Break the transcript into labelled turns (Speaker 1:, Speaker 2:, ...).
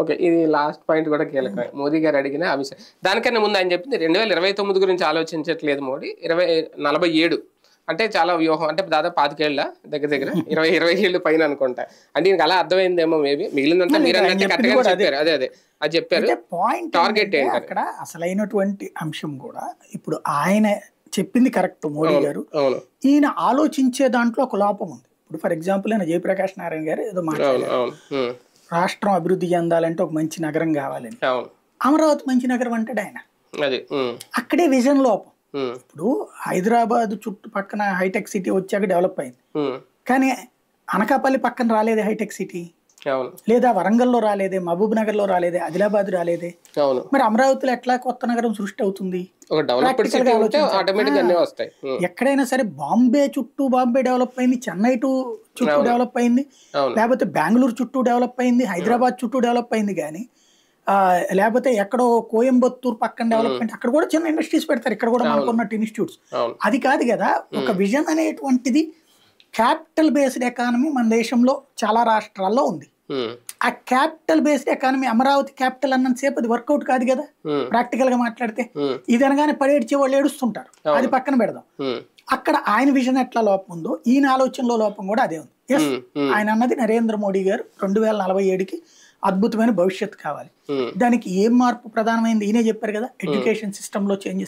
Speaker 1: Okay, ఇది last point కూడా కీలకమే. మోదీ గారు అడిగిన ఆ విషయం. దానికన్నా ముందు ఆయన చెప్పింది 2029 గురించి ఆలోచించట్లేదు మోడీ, 2047 అంటే చాలా వ్యూహం, అంటే దాదాపు 25 ఏళ్ళ దగ్గర దగ్గర 20 ఏళ్ళు పైన అనుకుంటా. అంటే ఇంక అలా అర్థమైందేమో మేబీ. మిగిలినంతా మీరు అన్నట్టు కరెక్ట్ గా చెప్పారు. అదే అది చెప్పారు.
Speaker 2: పాయింట్
Speaker 1: టార్గెట్ ఏంటి
Speaker 2: అక్కడ అసలైనటువంటి అంశం కూడా ఇప్పుడు ఆయన చెప్పింది కరెక్ట్ మోడీ గారు. ఈయన ఆలోచించే దాంట్లో ఒక లోపం ఉంది. ఇప్పుడు ఫర్ ఎగ్జాంపుల్ ఆయన జయప్రకాష్ నారాయణ గారు ఏదో మాట్లాడారు, రాష్ట్రం అభివృద్ధి చెందాలంటే ఒక మంచి నగరం కావాలని. అమరావతి మంచి నగరం అంటాడు ఆయన. అక్కడే విజన్ లోపం. ఇప్పుడు హైదరాబాద్ చుట్టుపక్కన హైటెక్ సిటీ వచ్చాక డెవలప్ అయింది, కానీ అనకాపల్లి పక్కన రాలేదే హైటెక్ సిటీ, లేదా వరంగల్లో రాలేదే, మహబూబ్ నగర్ లో రాలేదే, ఆదిలాబాద్ రాలేదే. మరి అమరావతిలో ఎట్లా కొత్త నగరం సృష్టి అవుతుంది? ఎక్కడైనా సరే బాంబే చుట్టూ బాంబే డెవలప్ అయింది, చెన్నై చుట్టూ డెవలప్ అయింది, లేకపోతే బెంగళూరు చుట్టూ డెవలప్ అయింది, హైదరాబాద్ చుట్టూ డెవలప్ అయింది. కానీ లేకపోతే ఎక్కడో కోయంబత్తూర్ పక్కన డెవలప్మెంట్, అక్కడ కూడా చిన్న ఇండస్ట్రీస్ పెడతారు, ఇక్కడ కూడా మనకున్నట్టు ఇన్స్టిట్యూట్స్. అది కాదు కదా. ఒక విజన్ అనేటువంటిది క్యాపిటల్ బేస్డ్ ఎకానమీ మన దేశంలో చాలా రాష్ట్రాల్లో ఉంది. ఆ capital based economy Amaravati capital అన్నంతసేపు అది వర్కౌట్ కాదు కదా. ప్రాక్టికల్ గా మాట్లాడితే ఇది అనగానే పడేడ్చే వాళ్ళు ఏడుస్తుంటారు, అది పక్కన పెడదాం. అక్కడ ఆయన విజన్ ఎట్లా లోపం ఉందో ఈయన ఆలోచనలో లోపం కూడా అదే ఉంది. ఎస్, ఆయన అన్నది నరేంద్ర మోడీ గారు 2047కి అద్భుతమైన భవిష్యత్తు కావాలి. దానికి ఏం మార్పు ప్రధానమైంది ఈయనే చెప్పారు కదా, ఎడ్యుకేషన్ సిస్టమ్ లో చేంజెస్